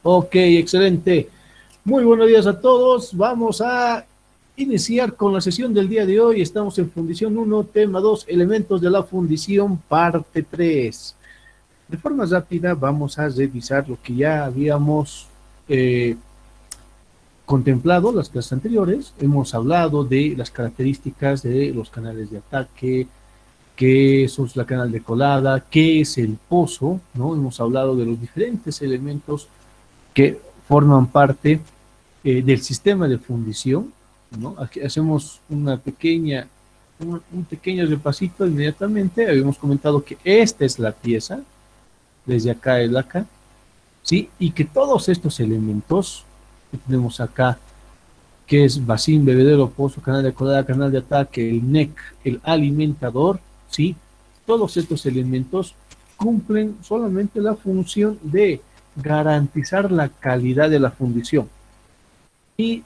Ok, excelente. Muy buenos días a todos. Vamos a iniciar con la sesión del día de hoy. Estamos en fundición 1, tema 2, elementos de la fundición, parte 3. De forma rápida vamos a revisar lo que ya habíamos eh, contemplado las clases anteriores. Hemos hablado de las características de los canales de ataque, qué es la canal de colada, qué es el pozo, ¿no? Hemos hablado de los diferentes elementos que forman parte del sistema de fundición, ¿no? Aquí hacemos un pequeño repasito inmediatamente. Habíamos comentado que esta es la pieza, desde acá el acá, ¿sí? Y que todos estos elementos que tenemos acá, que es bacín, bebedero, pozo, canal de colada, canal de ataque, el NEC, el alimentador, ¿sí? Todos estos elementos cumplen solamente la función de garantizar la calidad de la fundición. Y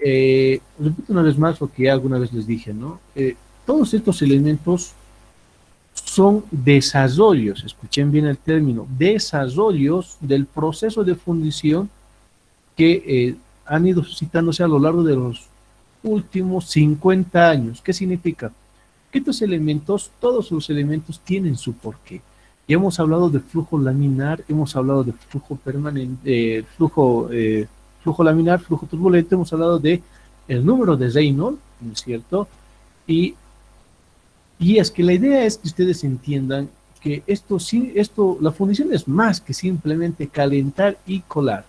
repito una vez más lo que ya alguna vez les dije, ¿no? Todos estos elementos son desarrollos, escuchen bien el término, desarrollos del proceso de fundición que han ido suscitándose a lo largo de los últimos 50 años. ¿Qué significa? Que estos elementos, todos los elementos tienen su porqué. Ya hemos hablado de flujo laminar, hemos hablado de flujo permanente, flujo laminar, flujo turbulento, hemos hablado de el número de Reynolds, ¿no es cierto? Y, y es que la idea es que ustedes entiendan que la fundición es más que simplemente calentar y colar.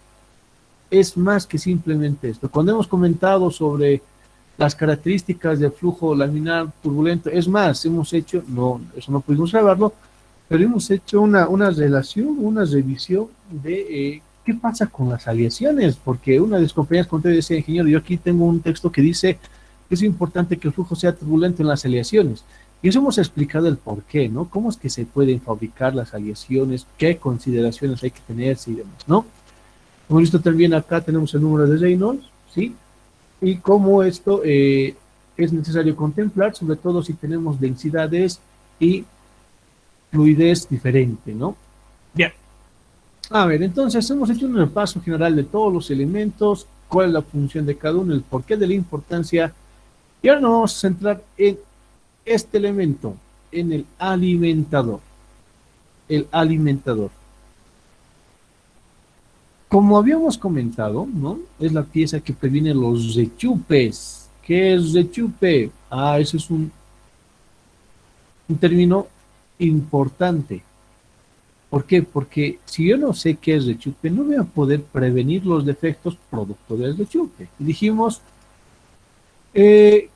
Es más que simplemente esto. Cuando hemos comentado sobre las características del flujo laminar turbulento, es más, hemos hecho, no, eso no pudimos grabarlo, pero hemos hecho una relación, una revisión de qué pasa con las aleaciones, porque una de las compañías con ustedes decía, ingeniero, yo aquí tengo un texto que dice que es importante que el flujo sea turbulento en las aleaciones. Y eso hemos explicado el por qué, ¿no? Cómo es que se pueden fabricar las aleaciones, qué consideraciones hay que tenerse y demás, ¿no? Hemos visto también acá tenemos el número de Reynolds, ¿sí? Y cómo esto es necesario contemplar, sobre todo si tenemos densidades y fluidez diferente, ¿no? Bien. A ver, entonces hemos hecho un repaso general de todos los elementos, cuál es la función de cada uno, el porqué de la importancia. Y ahora nos vamos a centrar en este elemento, en el alimentador. El alimentador. Como habíamos comentado, ¿no? Es la pieza que previene los rechupes. ¿Qué es rechupe? Ah, ese es un término importante. ¿Por qué? Porque si yo no sé qué es rechupe, no voy a poder prevenir los defectos producto del rechupe. Dijimos, eh,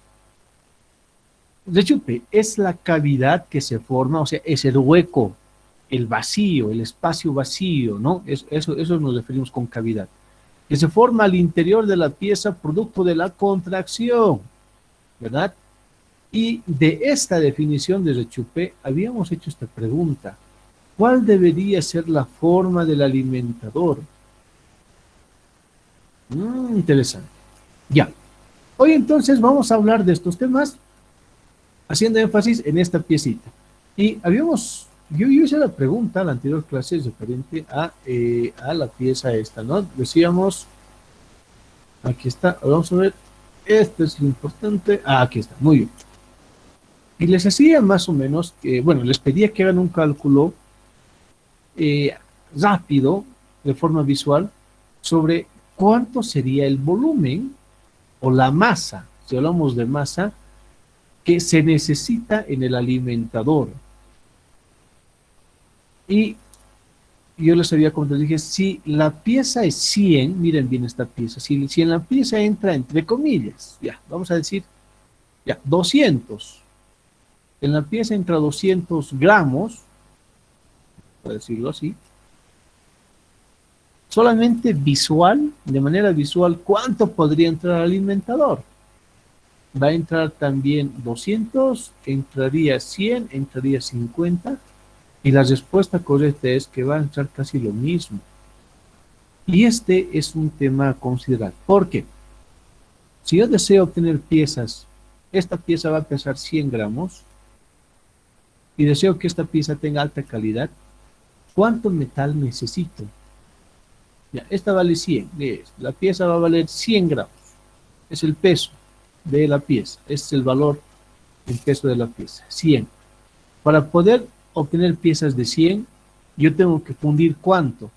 rechupe es la cavidad que se forma, o sea, es el hueco, el vacío, el espacio vacío, ¿no? Eso nos referimos con cavidad, que se forma al interior de la pieza producto de la contracción, ¿verdad? Y de esta definición de rechupe habíamos hecho esta pregunta. ¿Cuál debería ser la forma del alimentador? Interesante. Ya. Hoy entonces vamos a hablar de estos temas haciendo énfasis en esta piecita. Y yo hice la pregunta en la anterior clase referente a la pieza esta, ¿no? Decíamos, aquí está, vamos a ver, esto es lo importante. Ah, aquí está, muy bien. Y les hacía más o menos, bueno, les pedía que hagan un cálculo eh, rápido, de forma visual, sobre cuánto sería el volumen o la masa, si hablamos de masa, que se necesita en el alimentador. Y yo les había comentado, dije, si la pieza es 100, miren bien esta pieza, si en la pieza entra entre comillas, ya, vamos a decir, ya, 200, en la pieza entra 200 gramos, por decirlo así, solamente visual, de manera visual, ¿cuánto podría entrar al alimentador? Va a entrar también 200, entraría 100, entraría 50, y la respuesta correcta es que va a entrar casi lo mismo. Y este es un tema a considerar. ¿Por qué? Si yo deseo obtener piezas, esta pieza va a pesar 100 gramos, y deseo que esta pieza tenga alta calidad, ¿Cuánto metal necesito? Ya, esta vale 100, la pieza va a valer 100 gramos, es el peso de la pieza, es el valor en peso de la pieza, 100. Para poder obtener piezas de 100, yo tengo que fundir ¿cuánto?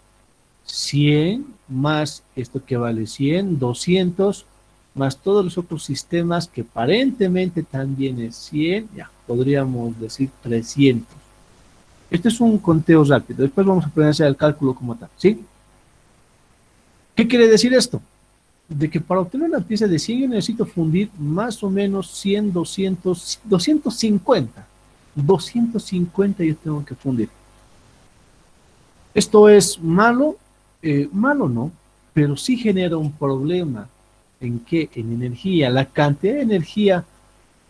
100 más esto que vale 100, 200, más todos los otros sistemas que aparentemente también es 100, ya, podríamos decir 300. Este es un conteo rápido, después vamos a aprender a hacer el cálculo como tal, ¿sí? ¿Qué quiere decir esto? De que para obtener una pieza de 100 yo necesito fundir más o menos 100, 200, 250. 250 yo tengo que fundir. ¿Esto es malo? Malo no, pero sí genera un problema. ¿En qué? En energía. La cantidad de energía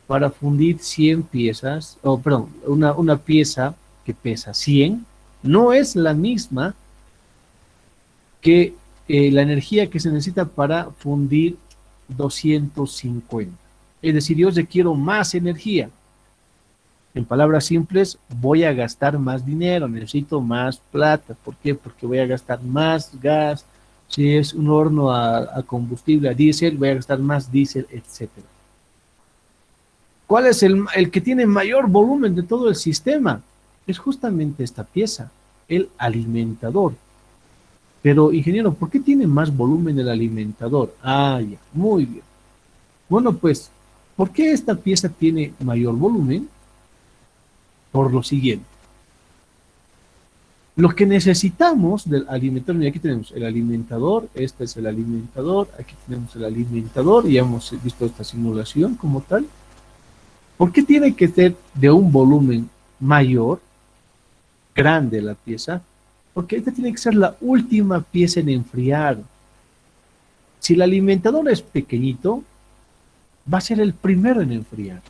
para fundir 100 piezas, perdón, una pieza que pesa 100, no es la misma que la energía que se necesita para fundir 250. Es decir, yo requiero más energía. En palabras simples, voy a gastar más dinero, necesito más plata. ¿Por qué? Porque voy a gastar más gas. Si es un horno a combustible, a diésel, voy a gastar más diésel, etc. ¿Cuál es el que tiene mayor volumen de todo el sistema? Es justamente esta pieza, el alimentador. Pero, ingeniero, ¿por qué tiene más volumen el alimentador? Ah, ya, muy bien. Bueno, pues, ¿por qué esta pieza tiene mayor volumen? Por lo siguiente. Lo que necesitamos del alimentador, mira, aquí tenemos el alimentador, este es el alimentador, aquí tenemos el alimentador, y hemos visto esta simulación como tal. ¿Por qué tiene que ser de un volumen mayor, grande la pieza? Porque esta tiene que ser la última pieza en enfriar. Si el alimentador es pequeñito, va a ser el primero en enfriar.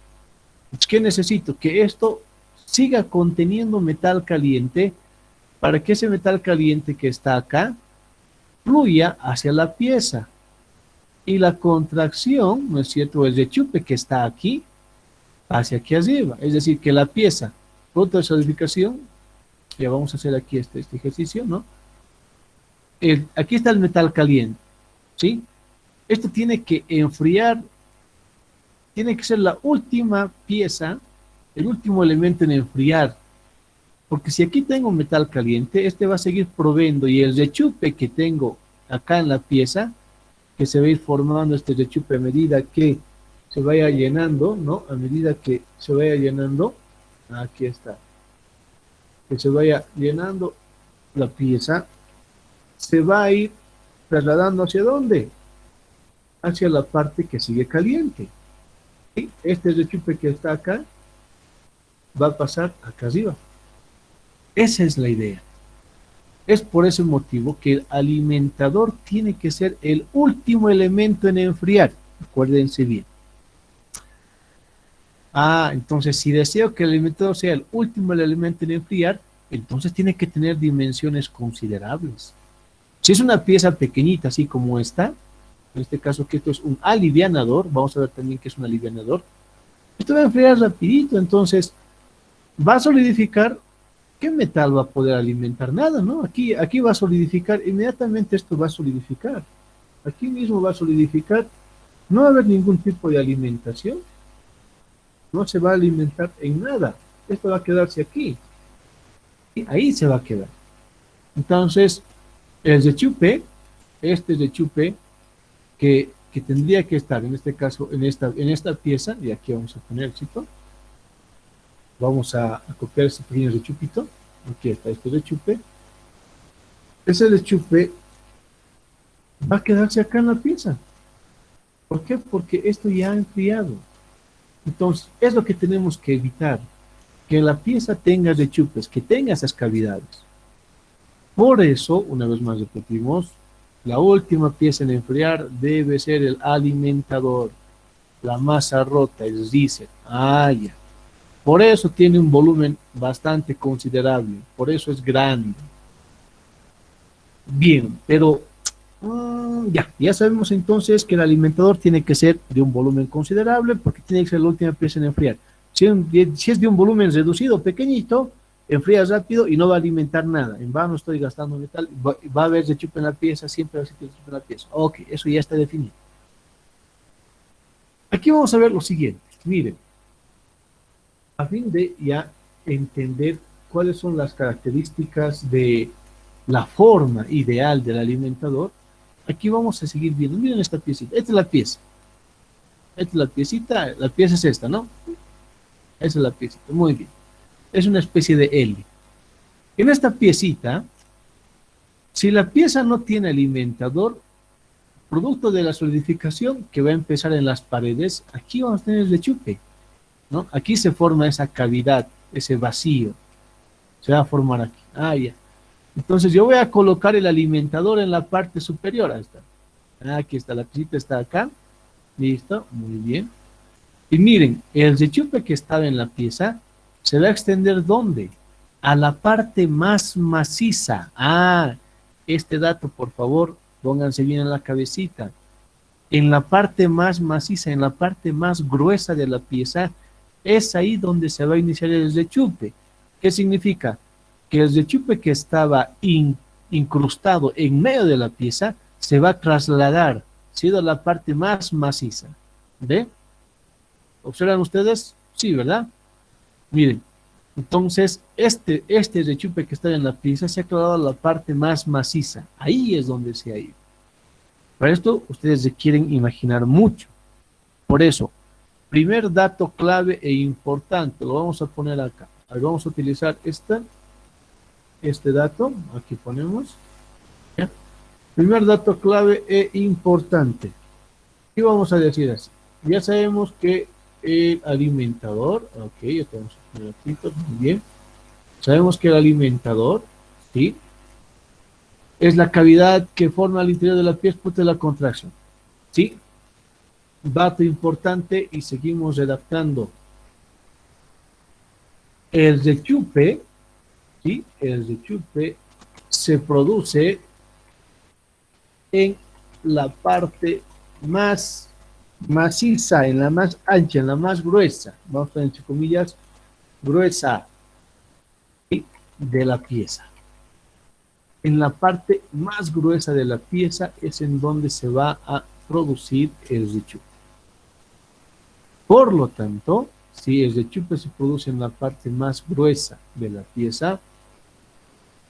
¿Qué necesito? Que esto siga conteniendo metal caliente para que ese metal caliente que está acá fluya hacia la pieza. Y la contracción, ¿no es cierto? El rechupe que está aquí, hacia aquí arriba. Es decir, que la pieza, producto de solidificación, ya vamos a hacer aquí este ejercicio, ¿no? Aquí está el metal caliente, ¿sí? Esto tiene que enfriar, tiene que ser la última pieza, el último elemento en enfriar. Porque si aquí tengo metal caliente, este va a seguir proveyendo, y el rechupe que tengo acá en la pieza, que se va a ir formando este rechupe a medida que se vaya llenando, ¿no? A medida que se vaya llenando, aquí está, que se vaya llenando la pieza, se va a ir trasladando ¿hacia dónde? Hacia la parte que sigue caliente. ¿Sí? Este rechupe que está acá va a pasar acá arriba. Esa es la idea. Es por ese motivo que el alimentador tiene que ser el último elemento en enfriar. Acuérdense bien. Entonces si deseo que el alimentador sea el último elemento en enfriar, entonces tiene que tener dimensiones considerables. Si es una pieza pequeñita, así como esta, en este caso que esto es un alivianador, vamos a ver también que es un alivianador, esto va a enfriar rapidito, entonces va a solidificar. ¿Qué metal va a poder alimentar? Nada, ¿no? Aquí va a solidificar, inmediatamente esto va a solidificar. Aquí mismo va a solidificar, no va a haber ningún tipo de alimentación, no se va a alimentar en nada. Esto va a quedarse aquí, y ahí se va a quedar. Entonces, el rechupe, este rechupe que tendría que estar, en este caso, en esta pieza, y aquí vamos a poner el chito. Vamos a copiar este pequeño rechupito. Aquí está este rechupe. Ese rechupe va a quedarse acá en la pieza. ¿Por qué? Porque esto ya ha enfriado. Entonces, es lo que tenemos que evitar. Que la pieza tenga rechupes, que tenga esas cavidades. Por eso, una vez más repetimos, la última pieza en enfriar debe ser el alimentador. La masa rota, el diésel. Ya. Por eso tiene un volumen bastante considerable, por eso es grande. Bien, pero ya sabemos entonces que el alimentador tiene que ser de un volumen considerable porque tiene que ser la última pieza en enfriar. Si es de un volumen reducido, pequeñito, enfría rápido y no va a alimentar nada. En vano estoy gastando metal, va a haber rechupe en la pieza, siempre va a haber rechupe en la pieza. Ok, eso ya está definido. Aquí vamos a ver lo siguiente. Miren, a fin de ya entender cuáles son las características de la forma ideal del alimentador, aquí vamos a seguir viendo. Miren esta piecita. Esta es la pieza. Esta es la piecita. La pieza es esta, ¿no? Esa es la piecita. Muy bien. Es una especie de L. En esta piecita, si la pieza no tiene alimentador, producto de la solidificación que va a empezar en las paredes, aquí vamos a tener el rechupe, ¿no? Aquí se forma esa cavidad, ese vacío. Se va a formar aquí. Ah, ya. Entonces yo voy a colocar el alimentador en la parte superior. Ahí está. Aquí está, la piecita está acá. Listo, muy bien. Y miren, el rechupe que estaba en la pieza se va a extender ¿dónde? A la parte más maciza. Ah, este dato, por favor, pónganse bien en la cabecita. En la parte más maciza, en la parte más gruesa de la pieza, es ahí donde se va a iniciar el rechupe. ¿Qué significa? Que el rechupe que estaba incrustado en medio de la pieza se va a trasladar, siendo la parte más maciza. ¿Ve? ¿Observan ustedes? Sí, ¿verdad? Miren, entonces este rechupe que está en la pieza se ha trasladado a la parte más maciza. Ahí es donde se ha ido. Para esto ustedes se quieren imaginar mucho. Por eso, primer dato clave e importante, lo vamos a poner acá. Ahí vamos a utilizar este dato, aquí ponemos. ¿Ya? Primer dato clave e importante. ¿Qué vamos a decir así? Ya sabemos que el alimentador, ok, ya tenemos un ratito, muy bien. Sabemos que el alimentador, ¿sí? Es la cavidad que forma al interior de la pieza después de la contracción, ¿sí? Dato importante y seguimos redactando. El rechupe, ¿sí? El rechupe se produce en la parte más maciza, en la más ancha, en la más gruesa, vamos a poner entre comillas, gruesa, ¿sí? De la pieza. En la parte más gruesa de la pieza es en donde se va a producir el rechupe. Por lo tanto, si el rechupe se produce en la parte más gruesa de la pieza,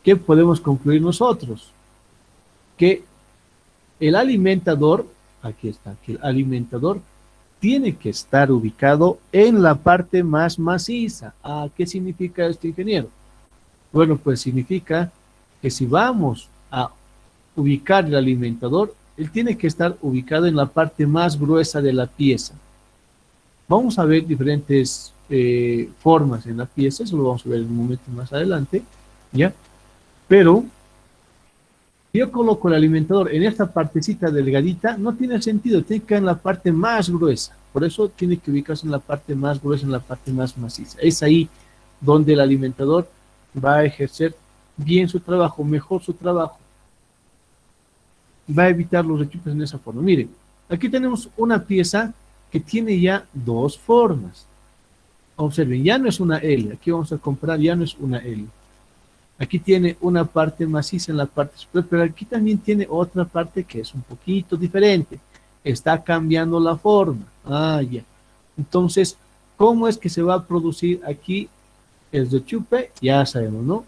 ¿qué podemos concluir nosotros? Que el alimentador, aquí está, que el alimentador tiene que estar ubicado en la parte más maciza. Ah, ¿qué significa esto, ingeniero? Bueno, pues significa que si vamos a ubicar el alimentador, él tiene que estar ubicado en la parte más gruesa de la pieza. Vamos a ver diferentes formas en la pieza, eso lo vamos a ver en un momento más adelante, ¿ya? Pero yo coloco el alimentador en esta partecita delgadita, no tiene sentido, tiene que quedar en la parte más gruesa. Por eso tiene que ubicarse en la parte más gruesa, en la parte más maciza. Es ahí donde el alimentador va a ejercer bien su trabajo, mejor su trabajo. Va a evitar los rechupes en esa forma. Miren, aquí tenemos una pieza que tiene ya dos formas. Observen, ya no es una L, aquí vamos a comparar, ya no es una L. Aquí tiene una parte maciza en la parte superior, pero aquí también tiene otra parte que es un poquito diferente. Está cambiando la forma. Ah, ya. Entonces, ¿cómo es que se va a producir aquí el rechupe? Ya sabemos, ¿no?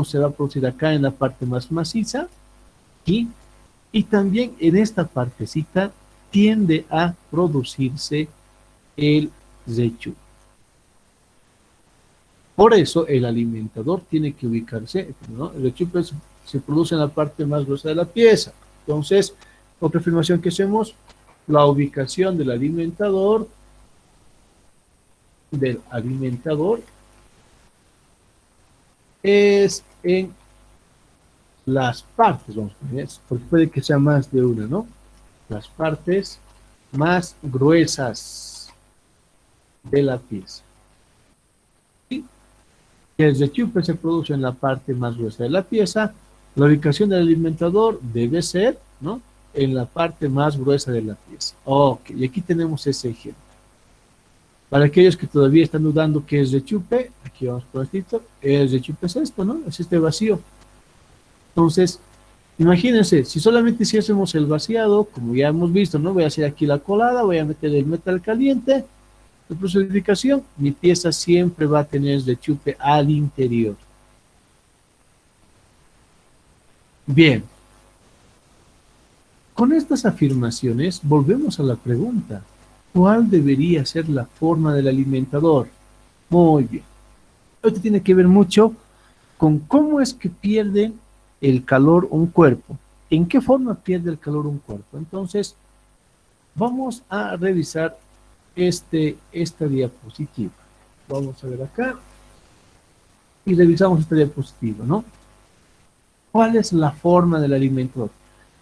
Se va a producir acá en la parte más maciza y también en esta partecita tiende a producirse el rechupe. Por eso el alimentador tiene que ubicarse, ¿no? El rechupe se produce en la parte más gruesa de la pieza. Entonces, otra afirmación que hacemos, la ubicación del alimentador es en las partes, vamos a poner, porque puede que sea más de una, ¿no? Las partes más gruesas de la pieza. El rechupe se produce en la parte más gruesa de la pieza. La ubicación del alimentador debe ser, ¿no?, en la parte más gruesa de la pieza. Ok, y aquí tenemos ese ejemplo. Para aquellos que todavía están dudando qué es rechupe, aquí vamos por escrito, el rechupe es esto, ¿no? Es este vacío. Entonces, imagínense, si solamente si hacemos el vaciado, como ya hemos visto, ¿no? Voy a hacer aquí la colada, voy a meter el metal caliente, la precipitación, mi pieza siempre va a tener rechupe al interior. Bien, con estas afirmaciones volvemos a la pregunta, ¿cuál debería ser la forma del alimentador? Muy bien, esto tiene que ver mucho con cómo es que pierde el calor un cuerpo. ¿En qué forma pierde el calor un cuerpo? Entonces, vamos a revisar esta diapositiva. Vamos a ver acá y revisamos esta diapositiva, ¿no? ¿Cuál es la forma del alimentador?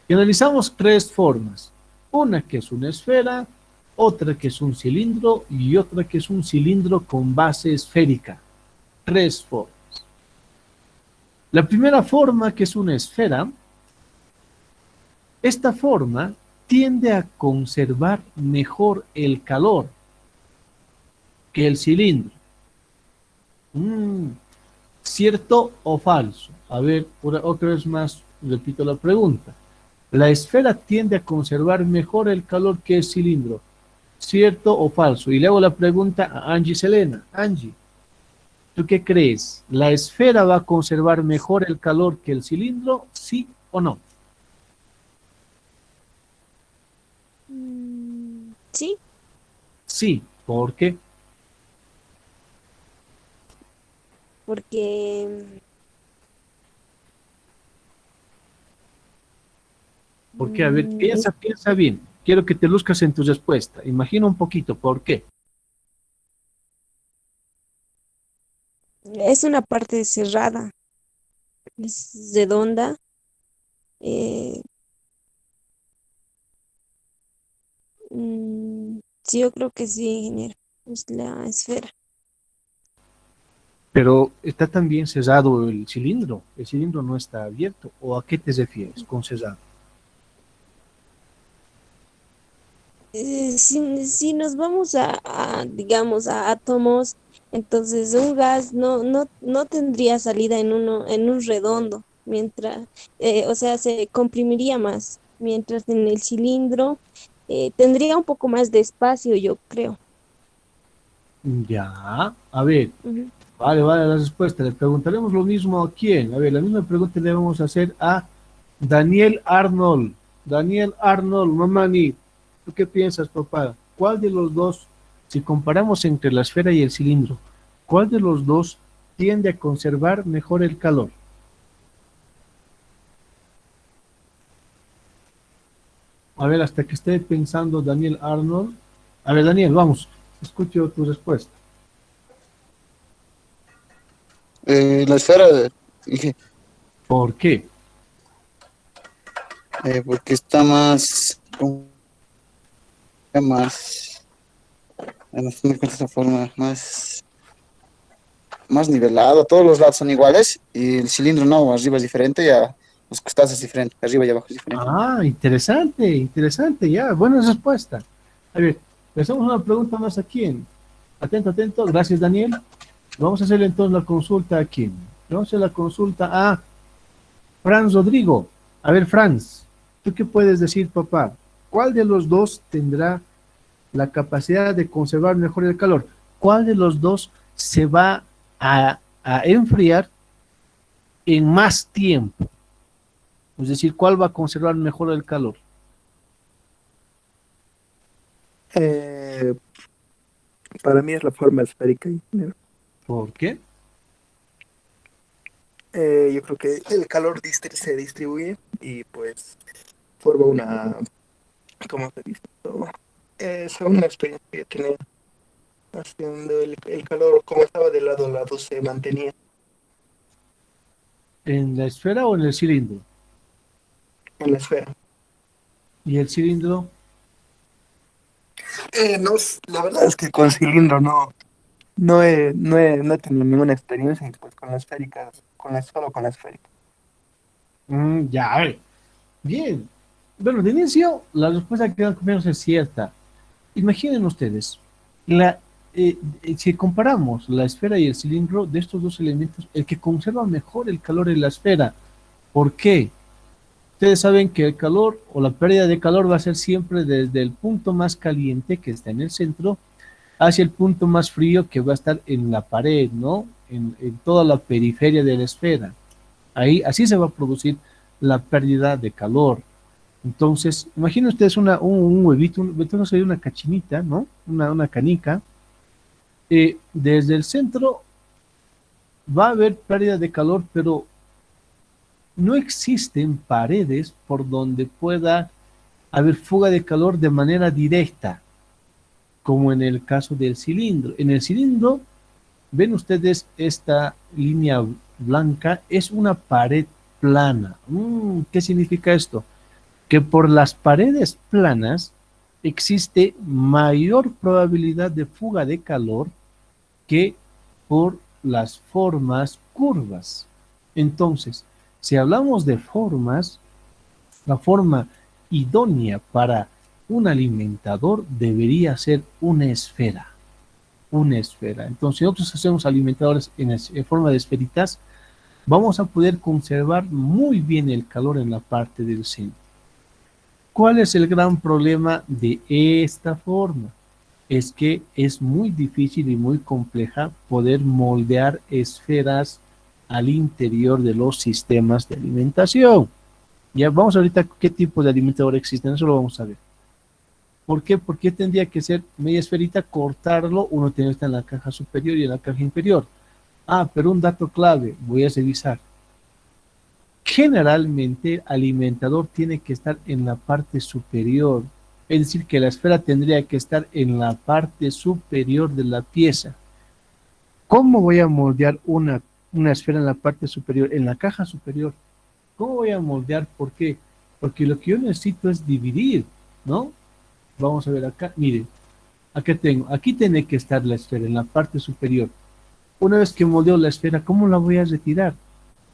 Y analizamos tres formas. Una que es una esfera, otra que es un cilindro y otra que es un cilindro con base esférica. Tres formas. La primera forma, que es una esfera, esta forma tiende a conservar mejor el calor que el cilindro. ¿Cierto o falso? A ver, otra vez más, repito la pregunta. La esfera tiende a conservar mejor el calor que el cilindro. ¿Cierto o falso? Y le hago la pregunta a Angie Selena. Angie, ¿tú qué crees? ¿La esfera va a conservar mejor el calor que el cilindro? ¿Sí o no? Sí, Sí. ¿Por qué? porque Porque, a ver, es, piensa bien. Quiero que te luzcas en tu respuesta. Imagina un poquito, ¿por qué? es una parte cerrada, es redonda. eh, sí, yo creo que sí, ingeniero. Es la esfera. Pero está también cerrado el cilindro. El cilindro no está abierto. ¿O a qué te refieres con cerrado? Si nos vamos digamos, a átomos, entonces un gas no tendría salida en un redondo, mientras, o sea, se comprimiría más, mientras en el cilindro tendría un poco más de espacio, yo creo. Ya, a ver, Ujú. vale la respuesta. Le preguntaremos lo mismo a quién. A ver, la misma pregunta le vamos a hacer a Daniel Arnold. Daniel Arnold, Mamani, ¿tú qué piensas, papá? ¿Cuál de los dos, si comparamos entre la esfera y el cilindro, cuál de los dos tiende a conservar mejor el calor? A ver, hasta que esté pensando Daniel Arnold. A ver, Daniel, vamos, escucho tu respuesta. La esfera, dije, ¿Por qué? porque está más, más, no sé, me cuenta esa forma, más nivelado, todos los lados son iguales y el cilindro no, arriba es diferente, ya los costados es diferente, arriba y abajo es diferente. Ah, interesante, interesante, ya, buena respuesta. A ver, le hacemos una pregunta más a quién. Atento, atento, gracias Daniel. Vamos a hacerle entonces la consulta a quién. Vamos a hacer la consulta a Franz Rodrigo. A ver, Franz, ¿tú qué puedes decir, papá? ¿Cuál de los dos tendrá la capacidad de conservar mejor el calor? ¿Cuál de los dos se va a enfriar en más tiempo? Es decir, ¿cuál va a conservar mejor el calor? Eh, para mí es la forma esférica, ingeniero. ¿Por qué? Yo creo que el calor se distribuye y pues forma una, ¿cómo se dice? Es una experiencia que tenía haciendo el calor, como estaba de lado a lado, se mantenía ¿En la esfera o en el cilindro? en la esfera. Y el cilindro, No, la verdad es que con cilindro no he tenido ninguna experiencia y pues con la esférica, solo con la esférica. ya, a ver. Bien. Bueno, de inicio, la respuesta que dan menos es cierta. Imaginen ustedes, la si comparamos la esfera y el cilindro, de estos dos elementos, el que conserva mejor el calor es la esfera. ¿Por qué? Ustedes saben que el calor o la pérdida de calor va a ser siempre desde el punto más caliente que está en el centro hacia el punto más frío que va a estar en la pared, ¿no? En toda la periferia de la esfera. Ahí, así se va a producir la pérdida de calor. Entonces, imaginen ustedes un huevito, no sería una cachinita, ¿no? Una canica. Desde el centro va a haber pérdida de calor, pero no existen paredes por donde pueda haber fuga de calor de manera directa, como en el caso del cilindro. En el cilindro, ven ustedes esta línea blanca, es una pared plana. ¿Qué significa esto? Que por las paredes planas existe mayor probabilidad de fuga de calor que por las formas curvas. Entonces, si hablamos de formas, la forma idónea para un alimentador debería ser una esfera. Una esfera. Entonces, si nosotros hacemos alimentadores en forma de esferitas, vamos a poder conservar muy bien el calor en la parte del centro. ¿Cuál es el gran problema de esta forma? Es que es muy difícil y muy compleja poder moldear esferas al interior de los sistemas de alimentación. Ya vamos ahorita qué tipo de alimentador existen, eso lo vamos a ver. ¿Por qué? Porque tendría que ser media esferita, cortarlo, uno tiene que estar en la caja superior y en la caja inferior. Pero un dato clave, voy a revisar. Generalmente el alimentador tiene que estar en la parte superior, es decir, que la esfera tendría que estar en la parte superior de la pieza. ¿Cómo voy a moldear una esfera en la parte superior, en la caja superior? ¿Cómo voy a moldear? ¿Por qué? Porque lo que yo necesito es dividir, ¿no? Vamos a ver acá, miren, aquí tiene que estar la esfera en la parte superior. Una vez que moldeo la esfera, ¿cómo la voy a retirar?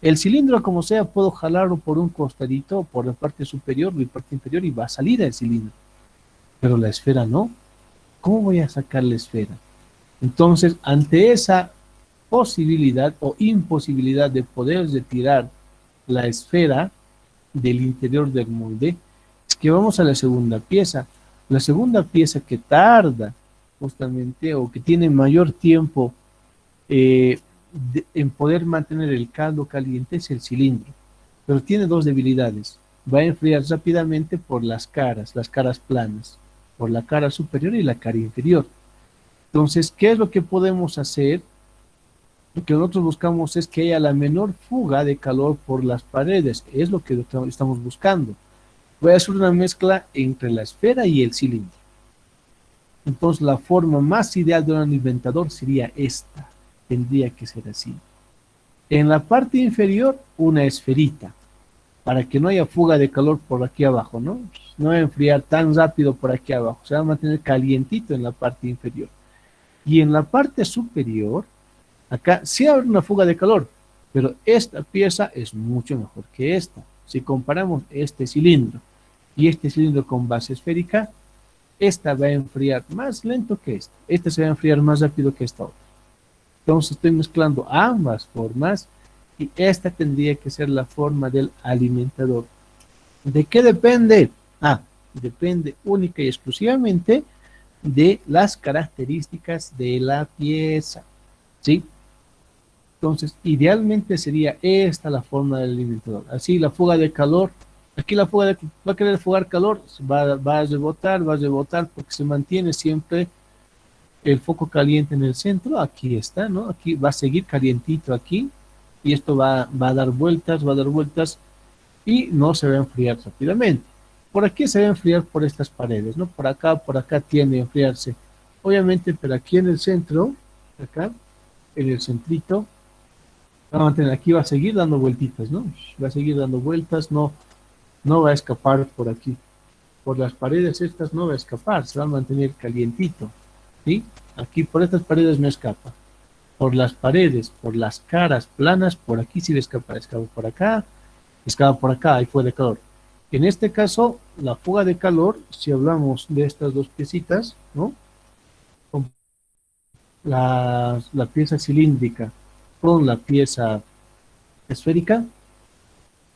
El cilindro, como sea, puedo jalarlo por un costadito, por la parte superior y parte inferior y va a salir el cilindro. Pero la esfera no. ¿Cómo voy a sacar la esfera? Entonces, ante esa posibilidad o imposibilidad de poder retirar la esfera del interior del molde, es que vamos a la segunda pieza. La segunda pieza que tarda justamente o que tiene mayor tiempo en poder mantener el caldo caliente es el cilindro, pero tiene dos debilidades. Va a enfriar rápidamente por las caras planas, por la cara superior y la cara inferior. Entonces, ¿qué es lo que podemos hacer? Lo que nosotros buscamos es que haya la menor fuga de calor por las paredes, es lo que estamos buscando. Voy a hacer una mezcla entre la esfera y el cilindro. Entonces, la forma más ideal de un alimentador sería esta. Tendría que ser así. En la parte inferior, una esferita, para que no haya fuga de calor por aquí abajo, ¿no? No va a enfriar tan rápido por aquí abajo, se va a mantener calientito en la parte inferior. Y en la parte superior, acá sí habrá una fuga de calor, pero esta pieza es mucho mejor que esta. Si comparamos este cilindro y este cilindro con base esférica, esta va a enfriar más lento que esta. Esta se va a enfriar más rápido que esta otra. Entonces estoy mezclando ambas formas y esta tendría que ser la forma del alimentador. ¿De qué depende? Depende única y exclusivamente de las características de la pieza, ¿sí? Entonces, idealmente sería esta la forma del alimentador. Así, la fuga de calor, aquí va a querer fugar calor, va a rebotar porque se mantiene siempre el foco caliente en el centro. Aquí está, ¿no? Aquí va a seguir calientito aquí y esto va a dar vueltas y no se va a enfriar rápidamente. Por aquí se va a enfriar por estas paredes, ¿no? Por acá tiende a enfriarse. Obviamente, pero aquí en el centro, acá, en el centrito, aquí va a seguir dando vueltitas, ¿no? Va a seguir dando vueltas, no va a escapar por aquí. Por las paredes estas no va a escapar, se va a mantener calientito, ¿sí? Aquí por estas paredes no escapa. Por las paredes, por las caras planas, por aquí sí va a escapar. Escapa por acá, ahí fue de calor. En este caso, la fuga de calor, si hablamos de estas dos piecitas, ¿no? la pieza cilíndrica con la pieza esférica,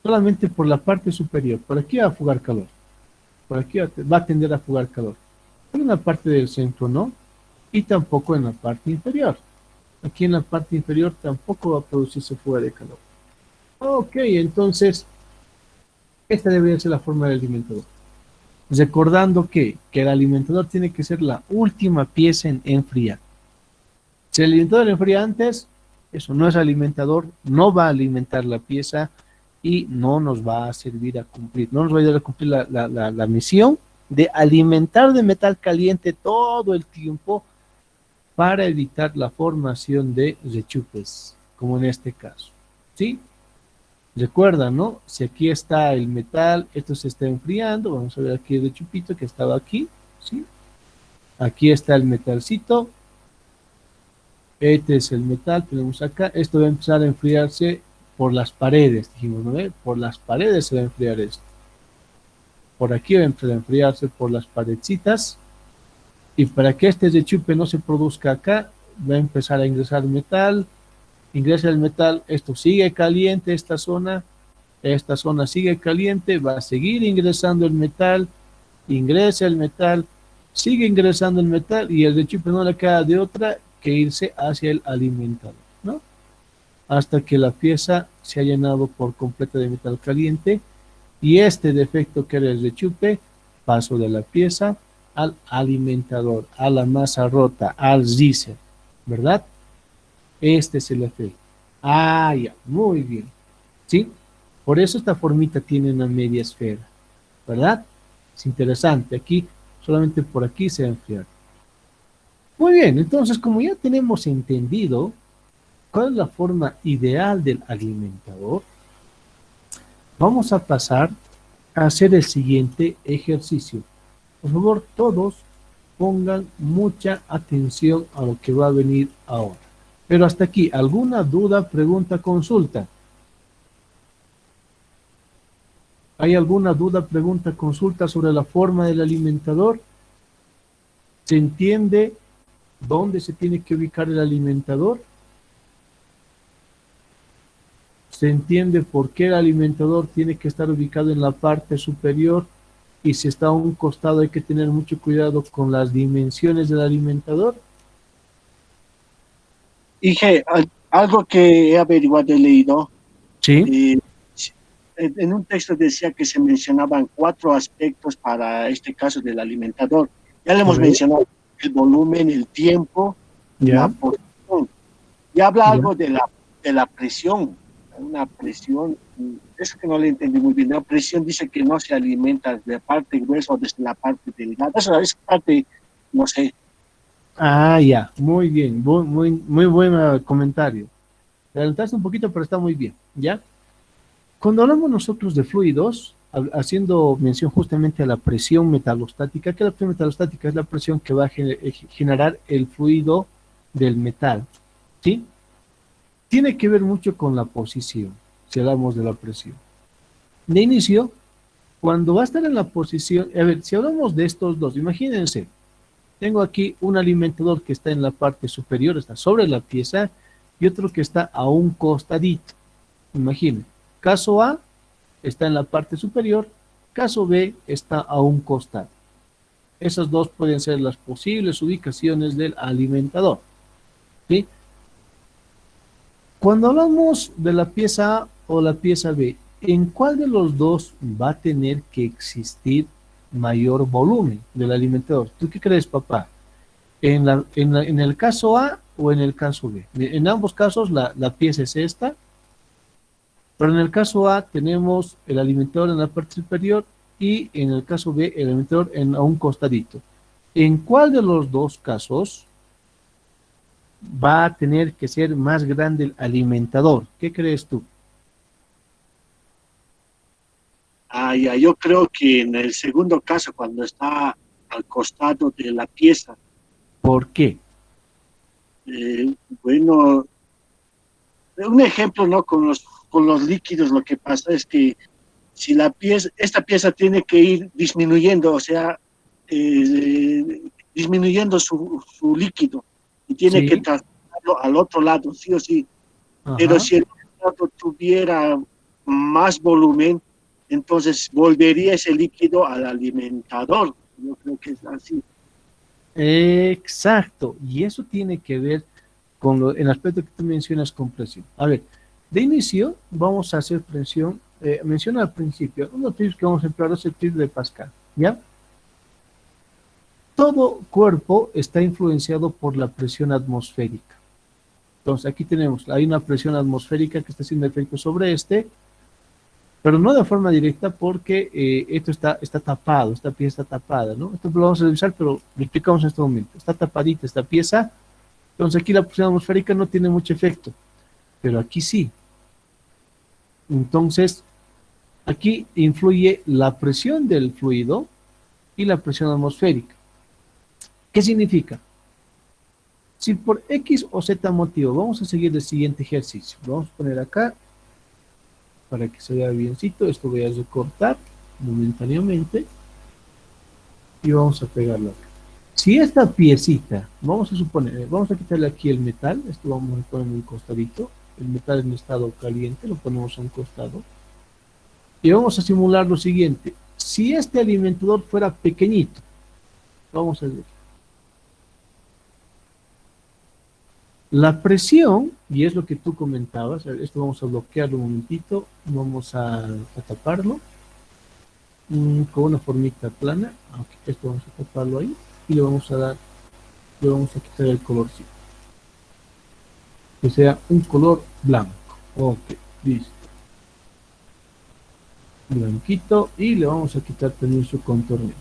solamente por la parte superior. Por aquí va a fugar calor. Por aquí va a tender a fugar calor. Pero en la parte del centro no, y tampoco en la parte inferior. Aquí en la parte inferior tampoco va a producirse fuga de calor. Ok, entonces, esta debería ser la forma del alimentador. Recordando que el alimentador tiene que ser la última pieza en enfriar. Si el alimentador enfría antes, eso no es alimentador, no va a alimentar la pieza y no nos va a servir a cumplir, no nos va a ayudar a cumplir la misión de alimentar de metal caliente todo el tiempo para evitar la formación de rechupes, como en este caso. ¿Sí? Recuerda, ¿no? Si aquí está el metal, esto se está enfriando, vamos a ver aquí el rechupito que estaba aquí, ¿sí? Aquí está el metalcito, este es el metal, tenemos acá, esto va a empezar a enfriarse por las paredes, dijimos, ¿no? Por las paredes se va a enfriar esto. Por aquí va a empezar a enfriarse por las paredcitas, y para que este rechupe no se produzca acá, va a empezar a ingresar metal, ingresa el metal, esto sigue caliente, esta zona sigue caliente, va a seguir ingresando el metal, ingresa el metal, sigue ingresando el metal y el rechupe no le queda de otra que irse hacia el alimentador, ¿no? Hasta que la pieza se ha llenado por completo de metal caliente y este defecto que era el rechupe pasó de la pieza al alimentador, a la masa rota, al riser, ¿verdad? Este es el efecto. Ah, ya, muy bien. ¿Sí? Por eso esta formita tiene una media esfera, ¿verdad? Es interesante. Aquí, solamente por aquí se va a enfriar. Muy bien, entonces como ya tenemos entendido cuál es la forma ideal del alimentador, vamos a pasar a hacer el siguiente ejercicio. Por favor, todos pongan mucha atención a lo que va a venir ahora. Pero hasta aquí, ¿alguna duda, pregunta, consulta? ¿Hay alguna duda, pregunta, consulta sobre la forma del alimentador? ¿Se entiende dónde se tiene que ubicar el alimentador? ¿Se entiende por qué el alimentador tiene que estar ubicado en la parte superior? Y si está a un costado hay que tener mucho cuidado con las dimensiones del alimentador. Dije, algo que he averiguado, he leído, Sí. en un texto decía que se mencionaban 4 aspectos para este caso del alimentador. Ya le hemos mencionado el volumen, el tiempo, la posición. Y habla algo de la presión, una presión, eso que no le entendí muy bien. La presión dice que no se alimenta de la parte gruesa o desde la parte delgada. Esa parte, no sé. Ah, ya, muy bien, muy buen comentario. Te adelantaste un poquito, pero está muy bien, ¿ya? Cuando hablamos nosotros de fluidos, haciendo mención justamente a la presión metalostática, que la presión metalostática es la presión que va a generar el fluido del metal, ¿sí? Tiene que ver mucho con la posición, si hablamos de la presión. De inicio, cuando va a estar en la posición, a ver, si hablamos de estos dos, imagínense, tengo aquí un alimentador que está en la parte superior, está sobre la pieza, y otro que está a un costadito. Imaginen, caso A está en la parte superior, caso B está a un costado. Esas dos pueden ser las posibles ubicaciones del alimentador, ¿sí? Cuando hablamos de la pieza A o la pieza B, ¿en cuál de los dos va a tener que existir mayor volumen del alimentador? ¿Tú qué crees, papá? ¿En el caso A o en el caso B? En ambos casos la pieza es esta, pero en el caso A tenemos el alimentador en la parte superior y en el caso B el alimentador a un costadito. ¿En cuál de los dos casos va a tener que ser más grande el alimentador? ¿Qué crees tú? Ya, yo creo que en el segundo caso, cuando está al costado de la pieza. ¿Por qué? Bueno, un ejemplo, ¿no? Con los líquidos, lo que pasa es que si esta pieza tiene que ir disminuyendo, o sea, disminuyendo su líquido. y tiene Sí. que trasladarlo al otro lado, sí o sí. Ajá. Pero si el lado tuviera más volumen, entonces volvería ese líquido al alimentador. Yo creo que es así. Exacto, y eso tiene que ver con el aspecto que tú mencionas con presión. A ver, de inicio vamos a hacer presión, menciona al principio, uno de los tips que vamos a emplear es el tip de Pascal, ¿ya? Todo cuerpo está influenciado por la presión atmosférica. Entonces aquí tenemos, hay una presión atmosférica que está haciendo efecto sobre este, pero no de forma directa porque esto está tapado, esta pieza está tapada, ¿no? Esto lo vamos a revisar, pero lo explicamos en este momento. Está tapadita esta pieza, entonces aquí la presión atmosférica no tiene mucho efecto, pero aquí sí. Entonces, aquí influye la presión del fluido y la presión atmosférica. ¿Qué significa? Si por X o Z motivo, vamos a seguir el siguiente ejercicio. Lo vamos a poner acá, para que se vea biencito. Esto voy a recortar momentáneamente y vamos a pegarlo acá. Si esta piecita, vamos a suponer, vamos a quitarle aquí el metal, esto vamos a poner en un costadito, el metal en estado caliente, lo ponemos a un costado, y vamos a simular lo siguiente. Si este alimentador fuera pequeñito, vamos a ver. La presión, y es lo que tú comentabas, esto vamos a bloquearlo un momentito, vamos a taparlo con una formita plana, esto vamos a taparlo ahí, y le vamos a quitar el colorcito, que sea un color blanco. Ok, listo. Blanquito, y le vamos a quitar también su contorno.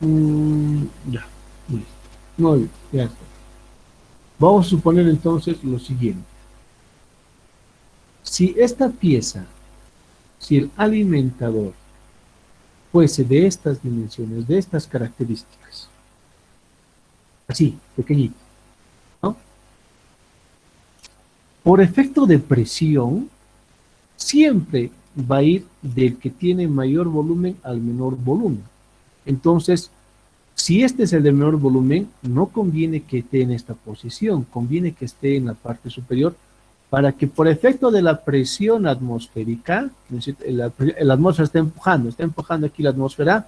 Ya, listo. Muy bien, ya está. Vamos a suponer entonces lo siguiente. Si esta pieza, si el alimentador fuese de estas dimensiones, de estas características, así, pequeñito, ¿no? Por efecto de presión, siempre va a ir del que tiene mayor volumen al menor volumen. Entonces, si este es el de menor volumen, no conviene que esté en esta posición, conviene que esté en la parte superior, para que por efecto de la presión atmosférica, la atmósfera está empujando aquí la atmósfera,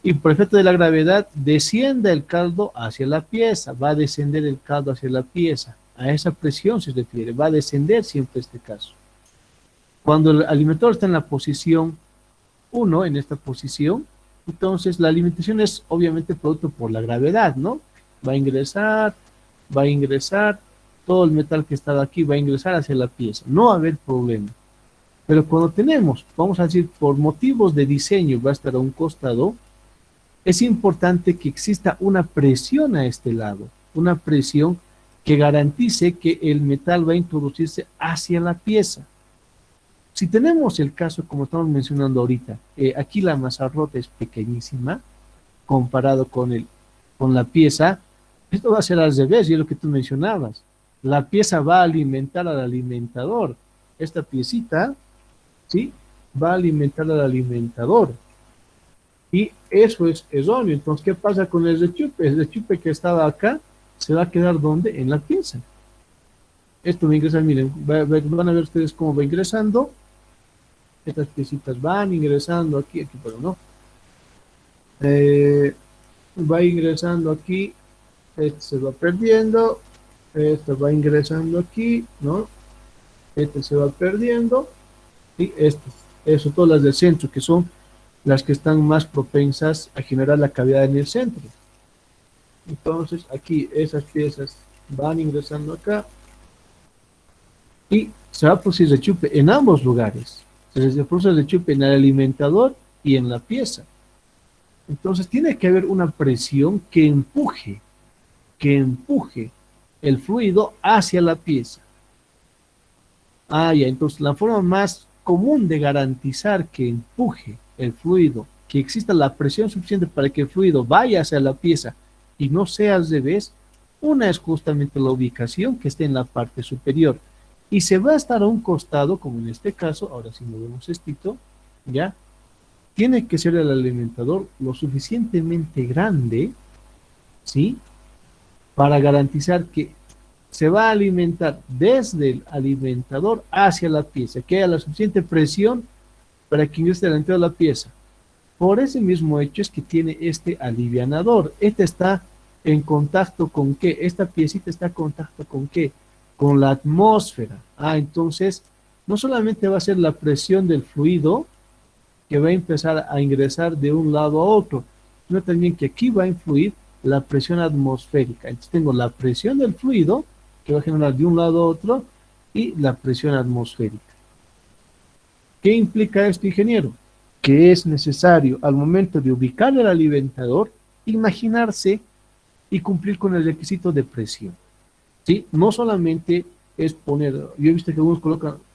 y por efecto de la gravedad descienda el caldo hacia la pieza, va a descender el caldo hacia la pieza, a esa presión se refiere, va a descender siempre este caso. Cuando el alimentador está en la posición 1, en esta posición, entonces la alimentación es obviamente producto por la gravedad, ¿no? Va a ingresar, todo el metal que está aquí va a ingresar hacia la pieza, no va a haber problema. Pero cuando tenemos, vamos a decir, por motivos de diseño, va a estar a un costado, es importante que exista una presión a este lado, una presión que garantice que el metal va a introducirse hacia la pieza. Si tenemos el caso, como estamos mencionando ahorita, aquí la masa rota es pequeñísima, comparado con la pieza, esto va a ser al revés, y es lo que tú mencionabas. La pieza va a alimentar al alimentador. Esta piecita, ¿sí? Va a alimentar al alimentador. Y eso es erróneo. Entonces, ¿qué pasa con el rechupe? El rechupe que estaba acá, ¿se va a quedar dónde? En la pieza. Esto va a ingresar, miren, van a ver ustedes cómo va ingresando. Estas piecitas van ingresando aquí, pero no. Va ingresando aquí, este se va perdiendo, este va ingresando aquí, ¿no? Este se va perdiendo, y eso, todas las del centro, que son las que están más propensas a generar la cavidad en el centro. Entonces, aquí esas piezas van ingresando acá, y se va a producir rechupe en ambos lugares. Se produce el rechupe en el alimentador y en la pieza. Entonces tiene que haber una presión que empuje el fluido hacia la pieza. Ya, entonces la forma más común de garantizar que empuje el fluido, que exista la presión suficiente para que el fluido vaya hacia la pieza y no sea al revés, una es justamente la ubicación que esté en la parte superior. Y se va a estar a un costado, como en este caso, ahora sí movemos estito, ¿ya? tiene que ser el alimentador lo suficientemente grande, ¿sí? Para garantizar que se va a alimentar desde el alimentador hacia la pieza, que haya la suficiente presión para que ingrese dentro de la pieza. Por ese mismo hecho es que tiene este alivianador. Este está en contacto con ¿qué? Esta piecita está en contacto con ¿qué? Con la atmósfera. Entonces, no solamente va a ser la presión del fluido que va a empezar a ingresar de un lado a otro, sino también que aquí va a influir la presión atmosférica. Entonces tengo la presión del fluido que va a generar de un lado a otro y la presión atmosférica. ¿Qué implica esto, ingeniero? Que es necesario al momento de ubicar el alimentador, imaginarse y cumplir con el requisito de presión. ¿Sí? No solamente es poner, yo he visto que algunos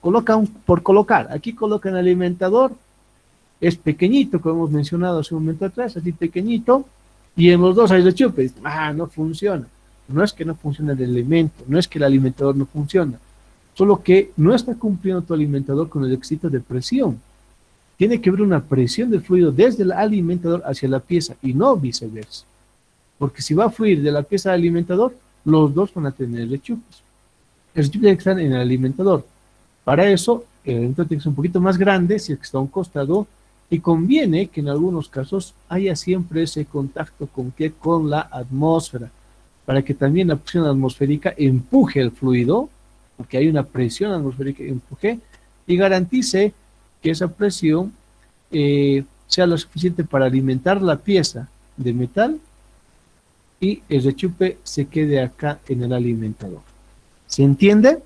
colocan por colocar, aquí colocan el alimentador, es pequeñito, como hemos mencionado hace un momento atrás, así pequeñito, y en los dos hay rechupes, no funciona. No es que no funcione el elemento, no es que el alimentador no funciona, solo que no está cumpliendo tu alimentador con el requisito de presión. Tiene que haber una presión del fluido desde el alimentador hacia la pieza y no viceversa. Porque si va a fluir de la pieza al alimentador, los dos van a tener rechupes. El rechupe tiene que estar en el alimentador. Para eso, el alimentador tiene que ser un poquito más grande, si es que está a un costado, y conviene que en algunos casos haya siempre ese contacto con la atmósfera, para que también la presión atmosférica empuje el fluido, porque hay una presión atmosférica que empuje, y garantice que esa presión sea lo suficiente para alimentar la pieza de metal y el rechupe se quede acá en el alimentador. ¿Se entiende?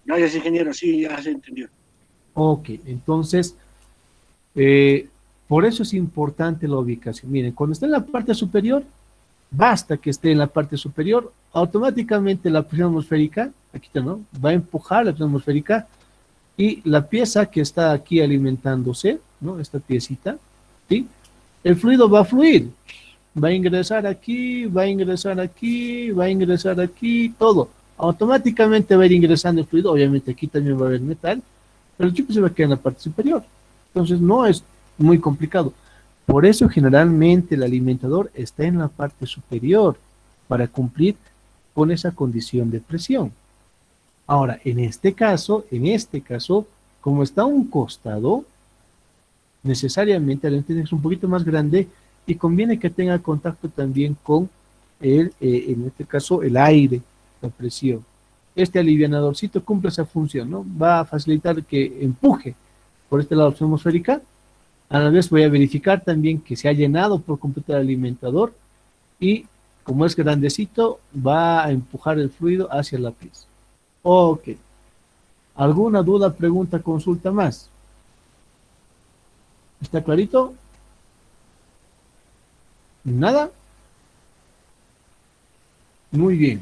Gracias, ingeniero. Sí, ya se entendió. Ok, entonces, por eso es importante la ubicación. Miren, cuando está en la parte superior, basta que esté en la parte superior, automáticamente la presión atmosférica, aquí está, ¿no? Va a empujar la presión atmosférica y la pieza que está aquí alimentándose, ¿no? Esta piecita, ¿sí? El fluido va a fluir, va a ingresar aquí, va a ingresar aquí, va a ingresar aquí, todo. Automáticamente va a ir ingresando el fluido, obviamente aquí también va a haber metal, pero el chip se va a quedar en la parte superior. Entonces no es muy complicado. Por eso generalmente el alimentador está en la parte superior para cumplir con esa condición de presión. Ahora, en este caso, como está a un costado, necesariamente el alimentador es un poquito más grande y conviene que tenga contacto también con en este caso, el aire, la presión. Este alivianadorcito cumple esa función, ¿no? Va a facilitar que empuje por este lado la presión atmosférica. A la vez voy a verificar también que se ha llenado por completo el alimentador y como es grandecito, va a empujar el fluido hacia la pieza. Ok. ¿Alguna duda, pregunta, consulta más? ¿Está clarito? ¿Nada? Muy bien.